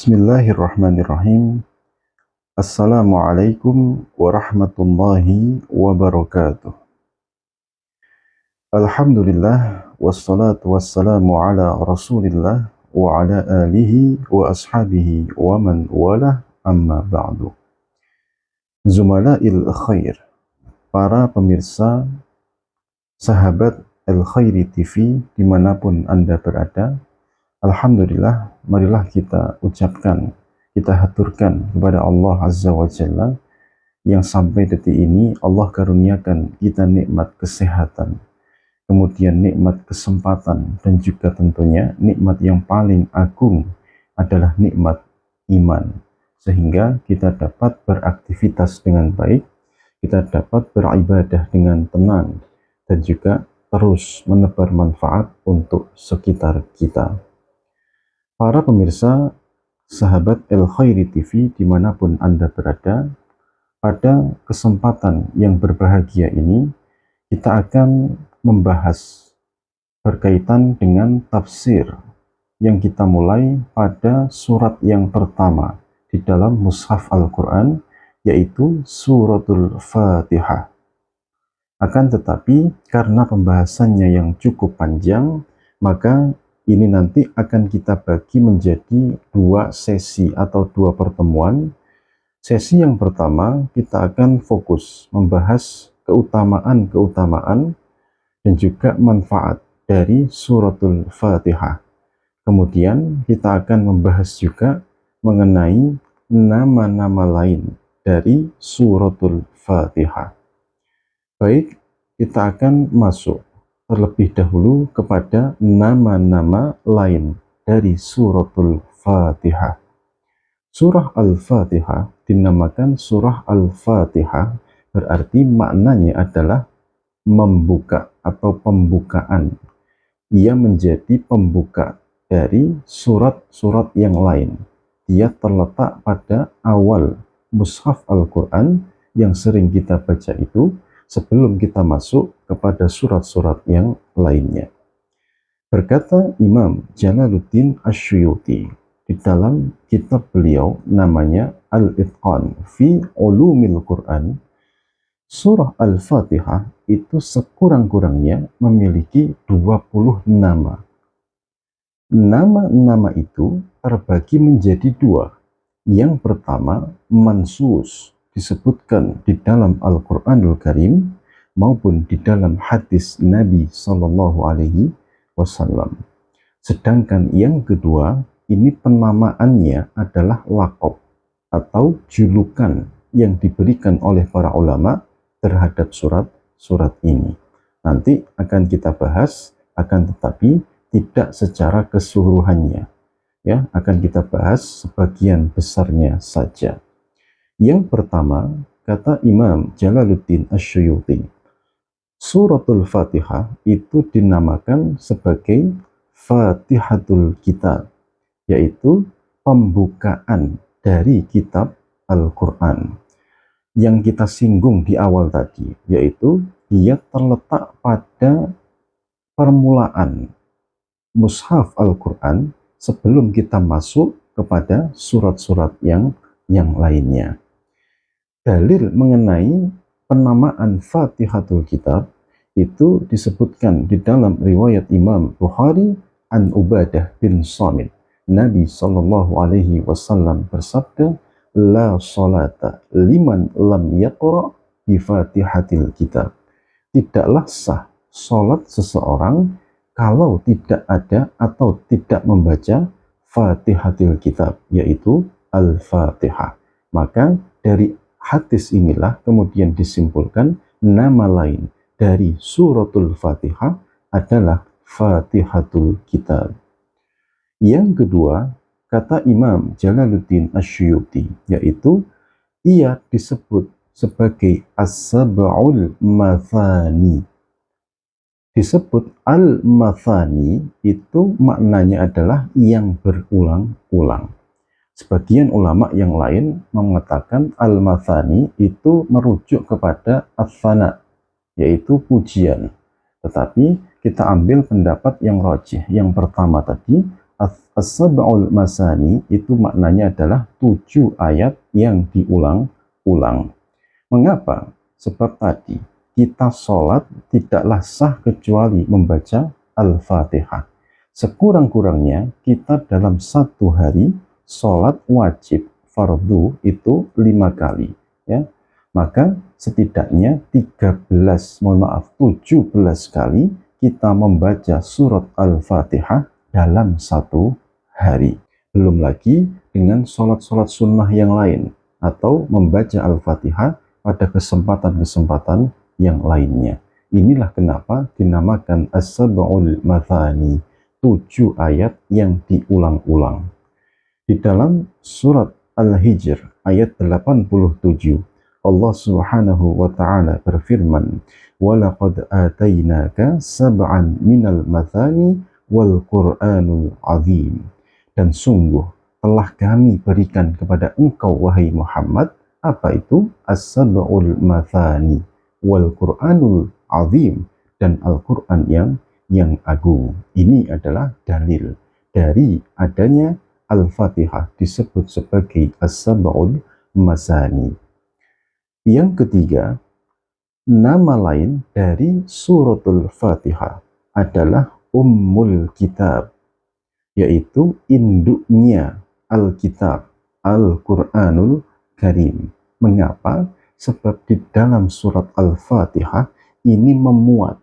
Bismillahirrahmanirrahim. Assalamualaikum warahmatullahi wabarakatuh. Alhamdulillah wassalatu wassalamu ala Rasulillah wa ala alihi wa ashabihi wa man wala amma ba'du. Zumala'il khair, para pemirsa sahabat Al-Khairi TV dimanapun Anda berada, alhamdulillah, marilah kita ucapkan, kita haturkan kepada Allah Azza wa Jalla yang sampai detik ini Allah karuniakan kita nikmat kesehatan, kemudian nikmat kesempatan, dan juga tentunya nikmat yang paling agung adalah nikmat iman, sehingga kita dapat beraktivitas dengan baik, kita dapat beribadah dengan tenang, dan juga terus menebar manfaat untuk sekitar kita. Para pemirsa sahabat Al-Khairi TV dimanapun Anda berada, pada kesempatan yang berbahagia ini kita akan membahas berkaitan dengan tafsir yang kita mulai pada surat yang pertama di dalam mushaf Al-Quran, yaitu suratul Fatihah. Akan tetapi karena pembahasannya yang cukup panjang, maka ini nanti akan kita bagi menjadi dua sesi atau dua pertemuan. Sesi yang pertama kita akan fokus membahas keutamaan-keutamaan dan juga manfaat dari suratul Fatihah. Kemudian kita akan membahas juga mengenai nama-nama lain dari suratul Fatihah. Baik, kita akan masuk terlebih dahulu kepada nama-nama lain dari suratul Fatihah. Surah Al-Fatihah dinamakan surah Al-Fatihah, berarti maknanya adalah membuka atau pembukaan. Ia menjadi pembuka dari surat-surat yang lain. Dia terletak pada awal mushaf Al-Quran yang sering kita baca itu, sebelum kita masuk kepada surat-surat yang lainnya. Berkata Imam Jalaluddin Asyuyuti di dalam kitab beliau namanya Al-Itqan fi Ulumil Quran, surah Al-Fatihah itu sekurang-kurangnya memiliki 20 nama. Nama-nama itu terbagi menjadi dua. Yang pertama, mansus, disebutkan di dalam Al-Quranul Karim maupun di dalam hadis Nabi Sallallahu Alaihi Wasallam. Sedangkan yang kedua, ini penamaannya adalah laqab atau julukan yang diberikan oleh para ulama terhadap surat-surat ini. Nanti akan kita bahas, akan tetapi tidak secara keseluruhannya. Ya, akan kita bahas sebagian besarnya saja. Yang pertama, kata Imam Jalaluddin Asyuyuti, suratul Fatihah itu dinamakan sebagai Fatihatul Kitab, yaitu pembukaan dari kitab Al-Quran. Yang kita singgung di awal tadi, yaitu dia terletak pada permulaan mushaf Al-Quran sebelum kita masuk kepada surat-surat yang lainnya. Dalil mengenai penamaan Fatihatul Kitab itu disebutkan di dalam riwayat Imam Bukhari an Ubadah bin Samit. Nabi Sallallahu Alaihi Wasallam bersabda, la salata liman lam yaqra bi Fatihatil Kitab. Tidaklah sah salat seseorang kalau tidak ada atau tidak membaca Fatihatil Kitab, yaitu Al-Fatihah. Maka dari hadis inilah kemudian disimpulkan nama lain dari suratul Fatihah adalah Fatihatul Kitab. Yang kedua, kata Imam Jalaluddin Asyuyuti, yaitu ia disebut sebagai As-Sab'ul Mathani. Disebut Al-Mathani itu maknanya adalah yang berulang-ulang. Sebagian ulama yang lain mengatakan Al-Mathani itu merujuk kepada As-Sana, yaitu pujian. Tetapi kita ambil pendapat yang rajih, yang pertama tadi, As-sab'ul masani itu maknanya adalah 7 ayat yang diulang-ulang. Mengapa? Sebab tadi kita sholat tidaklah sah kecuali membaca Al-Fatihah. Sekurang-kurangnya kita dalam satu hari sholat wajib fardu itu 5 kali. Ya. Maka setidaknya 17 kali kita membaca surat Al-Fatihah dalam satu hari. Belum lagi dengan sholat-sholat sunnah yang lain atau membaca Al-Fatihah pada kesempatan-kesempatan yang lainnya. Inilah kenapa dinamakan As-Sab'ul Mathani, 7 ayat yang diulang-ulang. Di dalam surat Al-Hijr ayat 87, Allah Subhanahu wa taala berfirman, "Walaqad atainaka sab'an minal mathani wal Qur'anul azim." Dan sungguh telah kami berikan kepada engkau wahai Muhammad apa itu as-sab'ul mathani wal Qur'anul azim, dan Al-Qur'an yang agung. Ini adalah dalil dari adanya Al-Fatihah disebut sebagai as-sab'ul masani. Yang ketiga, nama lain dari suratul Fatihah adalah Ummul Kitab, yaitu induknya Alkitab, Al-Quranul Karim. Mengapa? Sebab di dalam surat Al-Fatihah ini memuat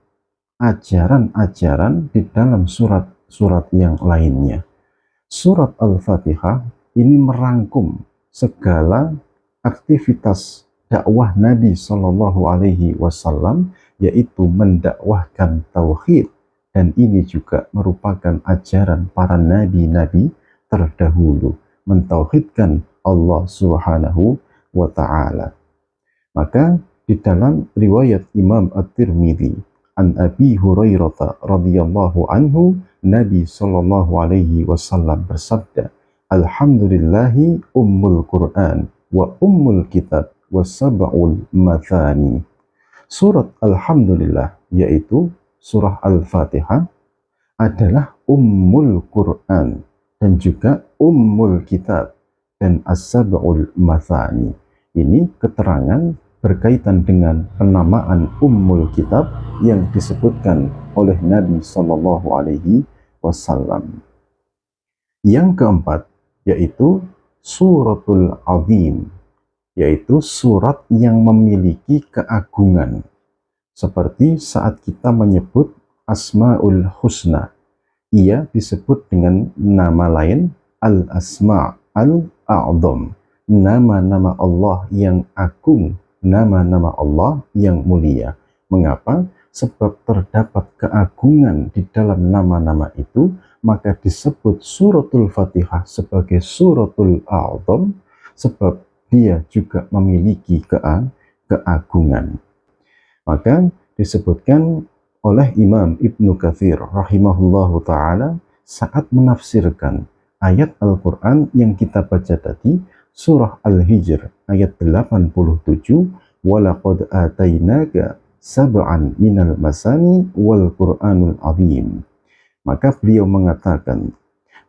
ajaran-ajaran di dalam surat-surat yang lainnya. Surat Al-Fatihah ini merangkum segala aktivitas dakwah Nabi Shallallahu Alaihi Wasallam, yaitu mendakwahkan tauhid, dan ini juga merupakan ajaran para nabi-nabi terdahulu, mentauhidkan Allah Subhanahu wa Ta'ala. Maka di dalam riwayat Imam At-Tirmidzi an Abi Hurairah radhiyallahu anhu, Nabi Shallallahu Alaihi Wasallam bersabda, "Alhamdulillahi ummul Quran wa ummul kitab wa sab'ul mathani." Surat Alhamdulillah, yaitu surah Al-Fatihah, adalah ummul Quran dan juga ummul kitab dan as-sab'ul mathani. Ini keterangan berkaitan dengan penamaan ummul kitab yang disebutkan oleh Nabi Shallallahu Alaihi Wasallam. Yang keempat yaitu suratul azim, yaitu surat yang memiliki keagungan. Seperti saat kita menyebut Asmaul Husna, ia disebut dengan nama lain Al-Asma' Al-A'zam, nama-nama Allah yang agung, nama-nama Allah yang mulia. Mengapa? Sebab terdapat keagungan di dalam nama-nama itu, maka disebut suratul Fatihah sebagai suratul A'zam, sebab dia juga memiliki keagungan. Maka disebutkan oleh Imam Ibnu Katsir rahimahullahu ta'ala saat menafsirkan ayat Al-Quran yang kita baca tadi, surah Al-Hijr ayat 87, "Walaqad atainaka sab'an minal masani wal Qur'anul azim." Maka beliau mengatakan,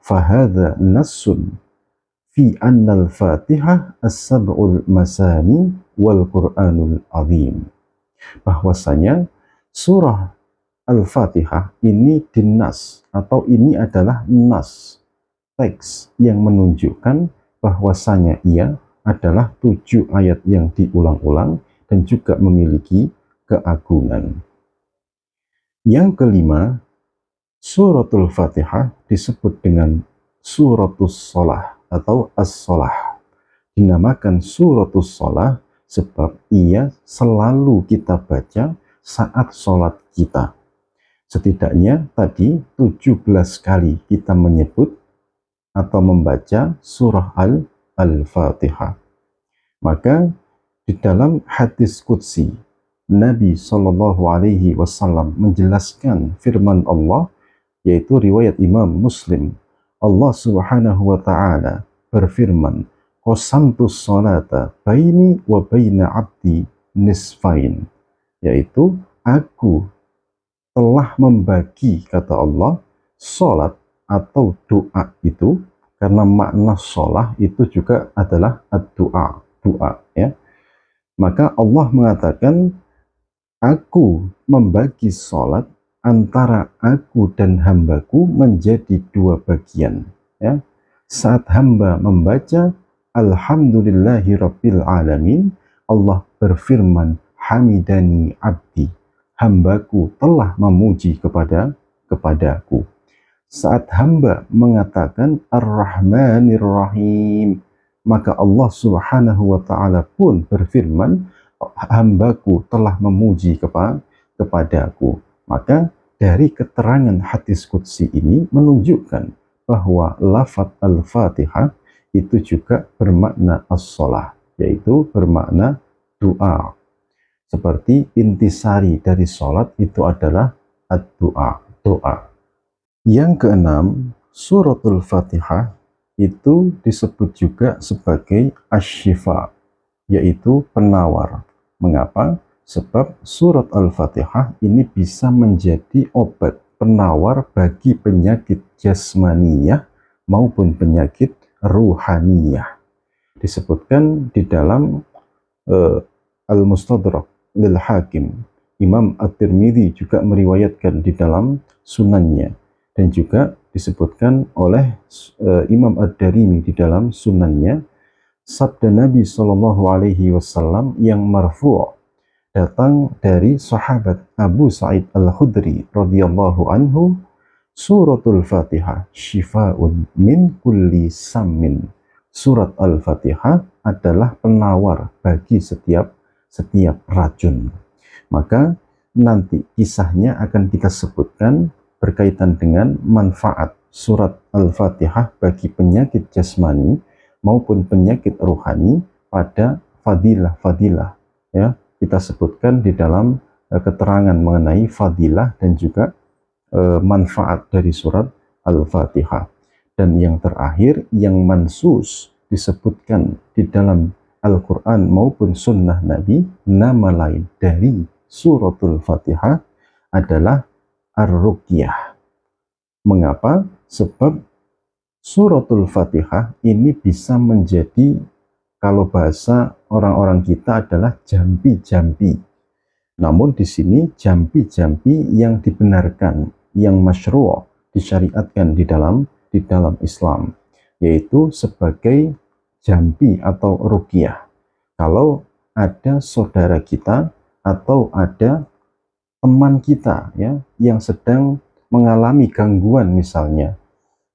"Fahadha nassun fi annal Fatihah as-sab'ul masani wal Qur'anul azim." Bahwasanya surah Al-Fatihah ini dinas, atau ini adalah nas, teks yang menunjukkan bahwasanya ia adalah 7 ayat yang diulang-ulang dan juga memiliki keagungan. Yang kelima, suratul Fatihah disebut dengan suratus shalah atau as-shalah. Dinamakan suratus shalah sebab ia selalu kita baca saat sholat kita. Setidaknya tadi 17 kali kita menyebut atau membaca surah Al-Fatihah. Maka di dalam hadis qudsi, Nabi Shallallahu Alaihi Wasallam menjelaskan firman Allah, yaitu riwayat Imam Muslim. Allah Subhanahu wa Ta'ala berfirman, "Qasamtus salata baini wa baina abdi nisfain." Yaitu aku telah membagi, kata Allah, salat atau doa itu, karena makna sholah itu juga adalah ad-doa, doa ya. Maka Allah mengatakan, aku membagi sholat antara aku dan hambaku menjadi dua bagian ya. Saat hamba membaca Alhamdulillahi Rabbil Alamin, Allah berfirman, hamidani abdi, hambaku telah memuji kepadaku. Saat hamba mengatakan Ar-Rahmanir Rahim, maka Allah Subhanahu wa Ta'ala pun berfirman, hambaku telah memuji kepadaku. Maka dari keterangan hadis qudsi ini menunjukkan bahwa lafaz Al-Fatihah itu juga bermakna as-shalah, yaitu bermakna doa. Seperti intisari dari sholat itu adalah ad-doa, doa. Yang keenam, suratul Fatihah itu disebut juga sebagai asy-syifa, yaitu penawar. Mengapa? Sebab surat Al-Fatihah ini bisa menjadi obat penawar bagi penyakit jasmaniyah maupun penyakit ruhaniyah. Disebutkan di dalam Al-Mustadrak lil Hakim. Imam At-Tirmidzi juga meriwayatkan di dalam sunannya, dan juga disebutkan oleh Imam Ad-Darimi di dalam sunannya, sabda Nabi Shallallahu Alaihi Wasallam yang marfu' datang dari sahabat Abu Sa'id Al-Khudri radhiyallahu anhu, suratul Fatihah syifa'un min kulli sammin. Surat Al-Fatihah adalah penawar bagi setiap racun. Maka nanti kisahnya akan kita sebutkan berkaitan dengan manfaat surat Al-Fatihah bagi penyakit jasmani maupun penyakit rohani pada fadilah-fadilah ya. Kita sebutkan di dalam keterangan mengenai fadilah dan juga manfaat dari surat Al-Fatihah. Dan yang terakhir, yang mansus disebutkan di dalam Al-Quran maupun sunnah Nabi, nama lain dari suratul Fatihah adalah Ar-Ruqyah. Mengapa? Sebab suratul Fatihah ini bisa menjadi, kalau bahasa orang-orang kita adalah jampi-jampi. Namun di sini jampi-jampi yang dibenarkan, yang masyru', disyariatkan di dalam Islam, yaitu sebagai jampi atau ruqyah. Kalau ada saudara kita atau ada teman kita ya yang sedang mengalami gangguan misalnya,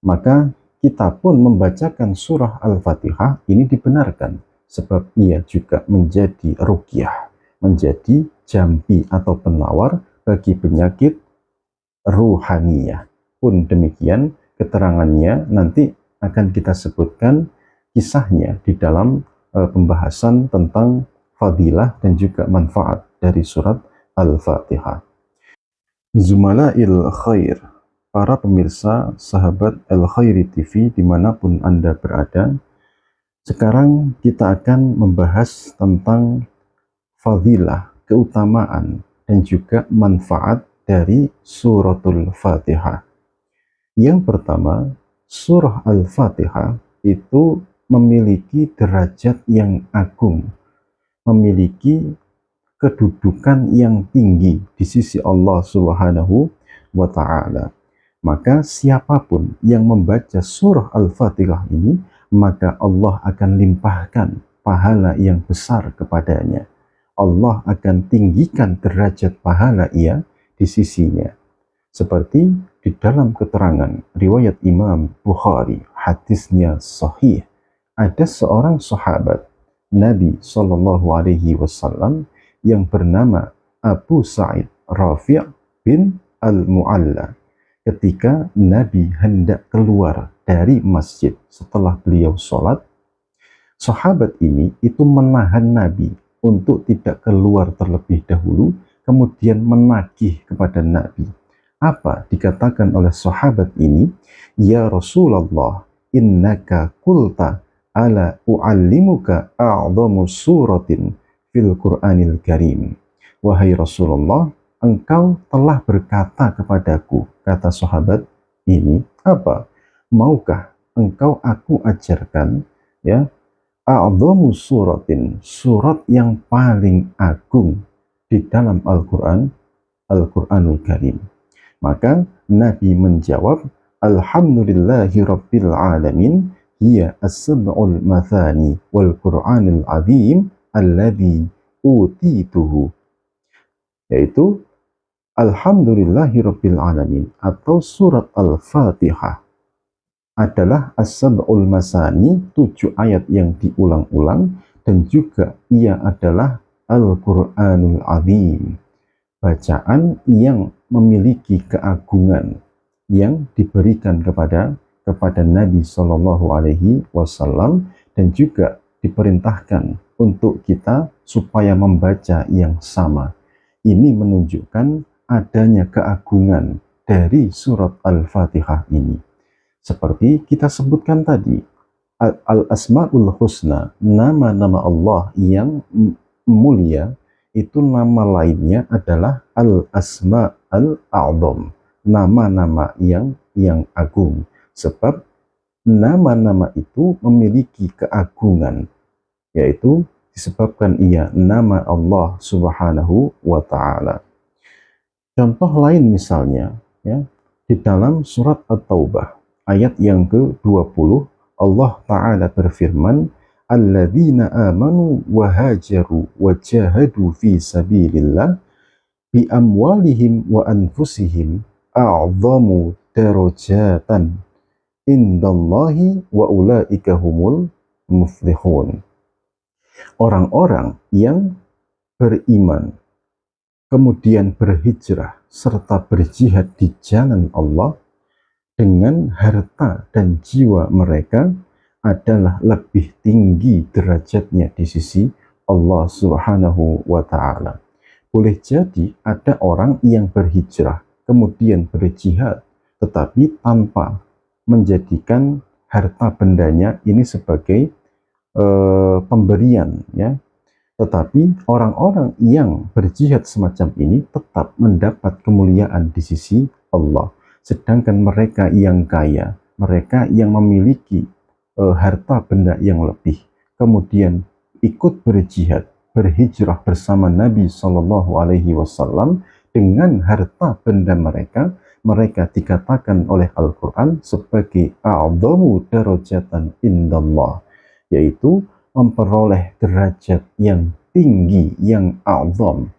maka kita pun membacakan surah Al-Fatihah, ini dibenarkan sebab ia juga menjadi ruqyah, menjadi jampi atau penawar bagi penyakit ruhaniyah. Pun demikian keterangannya nanti akan kita sebutkan kisahnya di dalam pembahasan tentang fadilah dan juga manfaat dari surat Al-Fatihah. Zumala'il khair, para pemirsa sahabat Al-Khairi TV dimanapun Anda berada, sekarang kita akan membahas tentang fadilah, keutamaan, dan juga manfaat dari suratul Fatihah. Yang pertama, surah Al-Fatihah itu memiliki derajat yang agung, memiliki kedudukan yang tinggi di sisi Allah Subhanahu wa Ta'ala. Maka siapapun yang membaca surah Al-Fatihah ini, maka Allah akan limpahkan pahala yang besar kepadanya. Allah akan tinggikan derajat pahala ia di sisinya. Seperti di dalam keterangan riwayat Imam Bukhari, hadisnya sahih, ada seorang sahabat Nabi Shallallahu Alaihi Wasallam yang bernama Abu Sa'id Rafi' bin Al-Mu'alla. Ketika Nabi hendak keluar dari masjid setelah beliau sholat, sahabat ini itu menahan Nabi untuk tidak keluar terlebih dahulu, kemudian menagih kepada Nabi. Apa dikatakan oleh sahabat ini? Ya Rasulullah, innaka qulta ala u'allimuka a'zamu suratin fil Qur'anil Karim. Wahai Rasulullah, engkau telah berkata kepadaku, kata sahabat ini, Apa? Maukah engkau aku ajarkan, ya, a'dhamu suratin, surat yang paling agung di dalam Al-Quran, Al-Quranul Karim. Maka Nabi menjawab, Alhamdulillahi Rabbil Alamin, hiya as-sab'ul mathani wal Qur'anil azim alladhi utituhu. Yaitu Alhamdulillahi Rabbil Alamin atau surat Al-Fatihah adalah as-sab'ul masani, 7 ayat yang diulang-ulang, dan juga ia adalah Al-Qur'anul Azim, bacaan yang memiliki keagungan yang diberikan kepada Nabi Shallallahu Alaihi Wasallam, dan juga diperintahkan untuk kita supaya membaca yang sama. Ini menunjukkan adanya keagungan dari surat Al-Fatihah ini. Seperti kita sebutkan tadi, Al-Asma'ul Husna, nama-nama Allah yang mulia, itu nama lainnya adalah Al-Asma' Al-A'zam, nama-nama yang agung. Sebab nama-nama itu memiliki keagungan, yaitu disebabkan ia nama Allah Subhanahu wa Ta'ala. Contoh lain misalnya, ya, di dalam surat At-Taubah ayat yang ke-20, Allah Ta'ala berfirman, alladzina amanu wa hajaru wa jahadu fi sabilillah bi amwalihim wa anfusihim a'zamu darajatan indallahi wa ulaika humul muflihun. Orang-orang yang beriman kemudian berhijrah serta berjihad di jalan Allah dengan harta dan jiwa mereka adalah lebih tinggi derajatnya di sisi Allah Subhanahu wa Ta'ala. Boleh jadi ada orang yang berhijrah kemudian berjihad tetapi tanpa menjadikan harta bendanya ini sebagai pemberian, ya. Tetapi orang-orang yang berjihad semacam ini tetap mendapat kemuliaan di sisi Allah. Sedangkan mereka yang kaya, mereka yang memiliki harta benda yang lebih, kemudian ikut berjihad, berhijrah bersama Nabi Shallallahu Alaihi Wasallam dengan harta benda mereka, mereka dikatakan oleh Al-Quran sebagai a'dhamu darajatan indallah, yaitu memperoleh derajat yang tinggi, yang a'zam,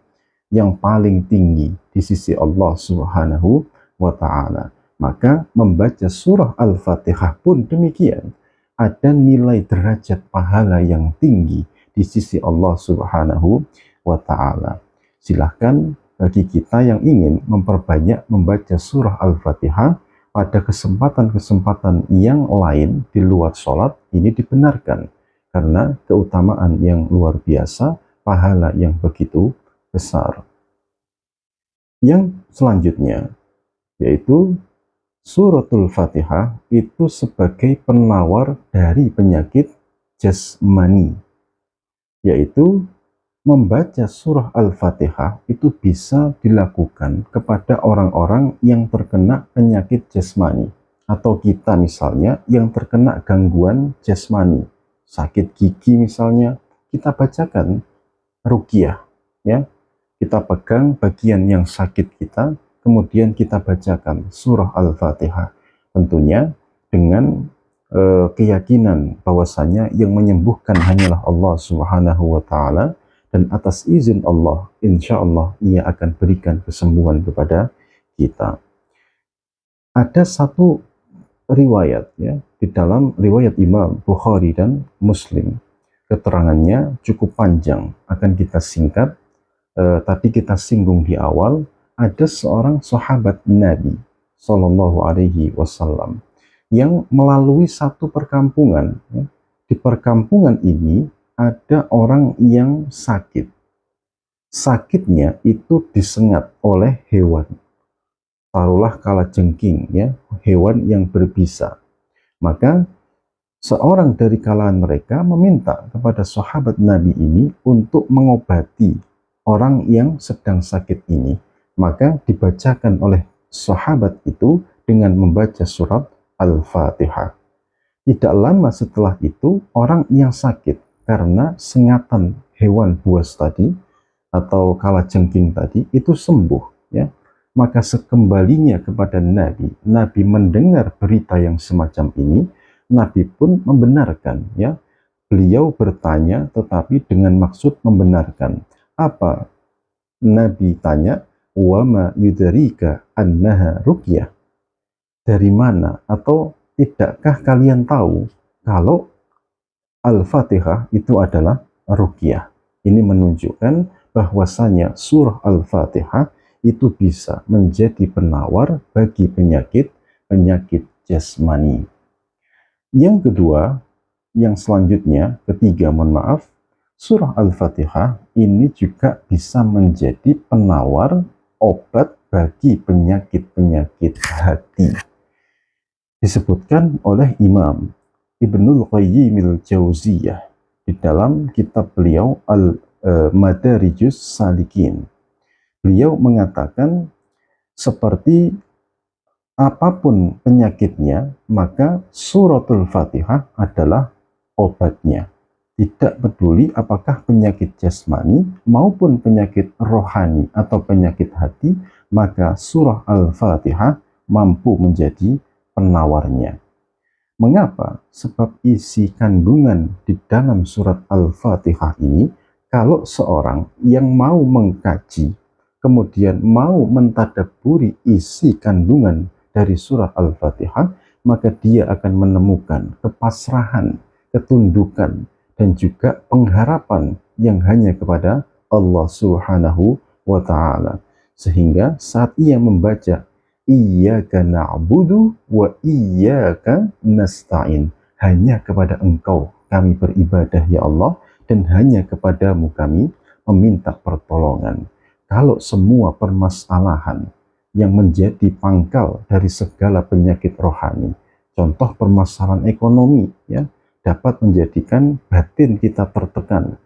yang paling tinggi di sisi Allah Subhanahu wa Ta'ala. Maka membaca surah Al-Fatihah pun demikian, ada nilai derajat pahala yang tinggi di sisi Allah Subhanahu wa Ta'ala. Silahkan bagi kita yang ingin memperbanyak membaca surah Al-Fatihah pada kesempatan-kesempatan yang lain di luar sholat, ini dibenarkan karena keutamaan yang luar biasa, pahala yang begitu besar. Yang selanjutnya yaitu suratul Fatihah itu sebagai penawar dari penyakit jasmani, yaitu membaca surah Al-Fatihah itu bisa dilakukan kepada orang-orang yang terkena penyakit jasmani, atau kita misalnya yang terkena gangguan jasmani, sakit gigi misalnya, kita bacakan ruqyah, ya. Kita pegang bagian yang sakit kita, kemudian kita bacakan surah Al-Fatihah. Tentunya dengan keyakinan bahwasanya yang menyembuhkan hanyalah Allah Subhanahu wa Ta'ala, dan atas izin Allah, insya Allah ia akan berikan kesembuhan kepada kita. Ada satu riwayat, ya, di dalam riwayat Imam Bukhari dan Muslim. Keterangannya cukup panjang, akan kita singkat. Tadi kita singgung di awal, ada seorang sahabat Nabi Shallallahu Alaihi Wasallam yang melalui satu perkampungan, ya. Di perkampungan ini ada orang yang sakit. Sakitnya itu disengat oleh hewan, taruhlah kalajengking, ya, hewan yang berbisa. Maka seorang dari kalangan mereka meminta kepada sahabat Nabi ini untuk mengobati orang yang sedang sakit ini. Maka dibacakan oleh sahabat itu dengan membaca surat Al-Fatihah. Tidak lama setelah itu, orang yang sakit karena sengatan hewan buas tadi atau kalajengking tadi itu sembuh, ya. Maka sekembalinya kepada Nabi, Nabi mendengar berita yang semacam ini, Nabi pun membenarkan, ya. Beliau bertanya tetapi dengan maksud membenarkan. Apa Nabi tanya? Wa ma yudrika annaha ruqyah. Dari mana atau tidakkah kalian tahu kalau Al-Fatihah itu adalah ruqyah? Ini menunjukkan bahwasanya surah Al-Fatihah itu bisa menjadi penawar bagi penyakit jasmani. Yang kedua, yang selanjutnya, ketiga, mohon maaf, surah Al-Fatihah ini juga bisa menjadi penawar obat bagi penyakit-penyakit hati. Disebutkan oleh Imam Ibnul Qayyim al-Jauziyah di dalam kitab beliau Al-Madarijus Salikin. Beliau mengatakan seperti apapun penyakitnya, maka suratul Fatihah adalah obatnya. Tidak peduli apakah penyakit jasmani maupun penyakit rohani atau penyakit hati, maka surah Al-Fatihah mampu menjadi penawarnya. Mengapa? Sebab isi kandungan di dalam surat Al-Fatihah ini, kalau seorang yang mau mengkaji, kemudian mau mentadabburi isi kandungan dari surat Al-Fatihah, maka dia akan menemukan kepasrahan, ketundukan, dan juga pengharapan yang hanya kepada Allah Subhanahu wa Ta'ala. Sehingga saat ia membaca Iyyaka na'budu wa iyyaka nasta'in, hanya kepada Engkau kami beribadah ya Allah, dan hanya kepadamu kami meminta pertolongan. Kalau semua permasalahan yang menjadi pangkal dari segala penyakit rohani, contoh permasalahan ekonomi, ya, dapat menjadikan batin kita tertekan,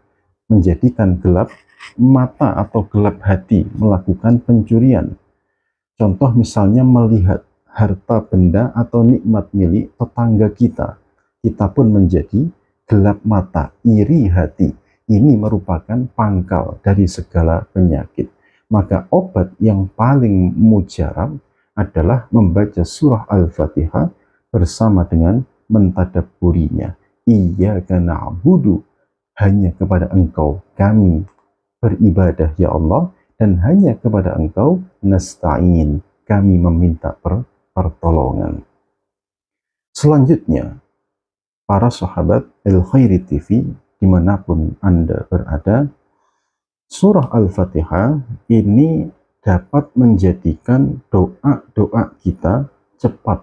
menjadikan gelap mata atau gelap hati melakukan pencurian. Contoh misalnya melihat harta benda atau nikmat milik tetangga kita, kita pun menjadi gelap mata, iri hati. Ini merupakan pangkal dari segala penyakit. Maka obat yang paling mujarab adalah membaca surah Al-Fatihah bersama dengan mentadabburinya. Iyyaka na'budu, hanya kepada Engkau kami beribadah ya Allah, dan hanya kepada Engkau nasta'in, kami meminta pertolongan. Selanjutnya, para sahabat Al-Khairi TV dimanapun Anda berada, surah Al-Fatihah ini dapat menjadikan doa-doa kita cepat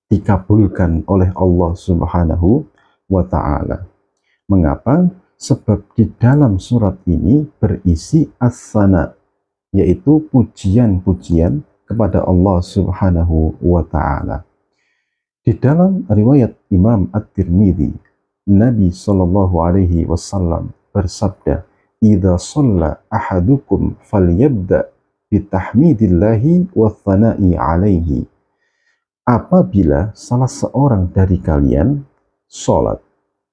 dikabulkan oleh Allah Subhanahu wa Ta'ala. Mengapa? Sebab di dalam surat ini berisi as-sana, yaitu pujian-pujian kepada Allah Subhanahu wa Ta'ala. Di dalam riwayat Imam At-Tirmidzi, Nabi Shallallahu Alaihi Wasallam bersabda, "Idza shalla ahadukum falyabda bitahmidillahi wa tsana'i alaihi." Apabila salah seorang dari kalian sholat,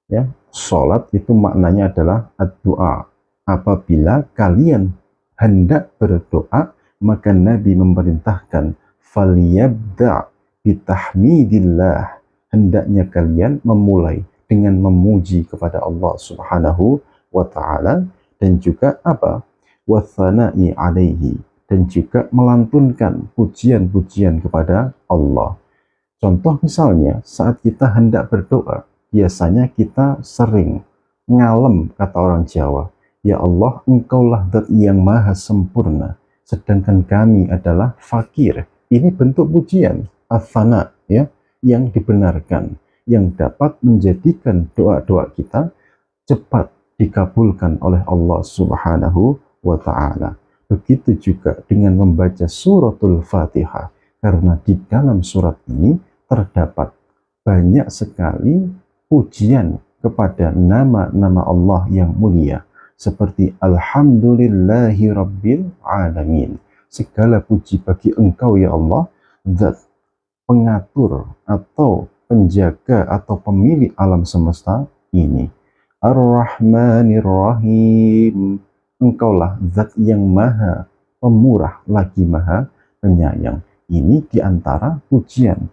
ya, sholat itu maknanya adalah ad-doa. Apabila kalian hendak berdoa, maka Nabi memerintahkan falyabda bitahmidillah, hendaknya kalian memulai dengan memuji kepada Allah Subhanahu wa Ta'ala, dan juga apa? Wa tsana'i alaihi, dan juga melantunkan pujian-pujian kepada Allah. Contoh misalnya saat kita hendak berdoa, biasanya kita sering ngalem, kata orang Jawa, ya Allah, Engkaulah zat yang maha sempurna, sedangkan kami adalah fakir. Ini bentuk pujian, as-sana, ya, yang dibenarkan, yang dapat menjadikan doa-doa kita cepat dikabulkan oleh Allah Subhanahu wa Ta'ala. Begitu juga dengan membaca suratul Fatihah, karena di dalam surat ini terdapat banyak sekali pujian kepada nama-nama Allah yang mulia, seperti Alhamdulillahi Rabbil Alamin. Segala puji bagi Engkau ya Allah, zat pengatur atau penjaga atau pemilik alam semesta ini. Ar-Rahmanir Rahim, engkaulah zat yang maha pemurah lagi maha penyayang. Ini diantara pujian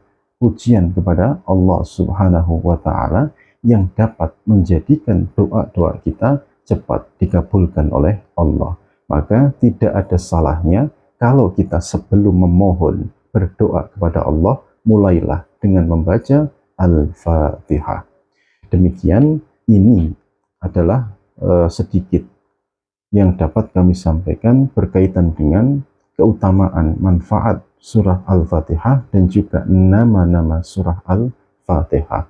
kepada Allah Subhanahu wa Ta'ala yang dapat menjadikan doa-doa kita cepat dikabulkan oleh Allah. Maka tidak ada salahnya kalau kita sebelum memohon berdoa kepada Allah, mulailah dengan membaca Al-Fatihah. Demikian, ini adalah sedikit yang dapat kami sampaikan berkaitan dengan keutamaan manfaat surah Al-Fatihah dan juga nama-nama surah Al-Fatihah.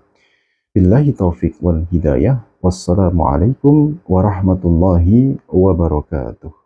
Billahi taufiq wal hidayah. Wassalamualaikum warahmatullahi wabarakatuh.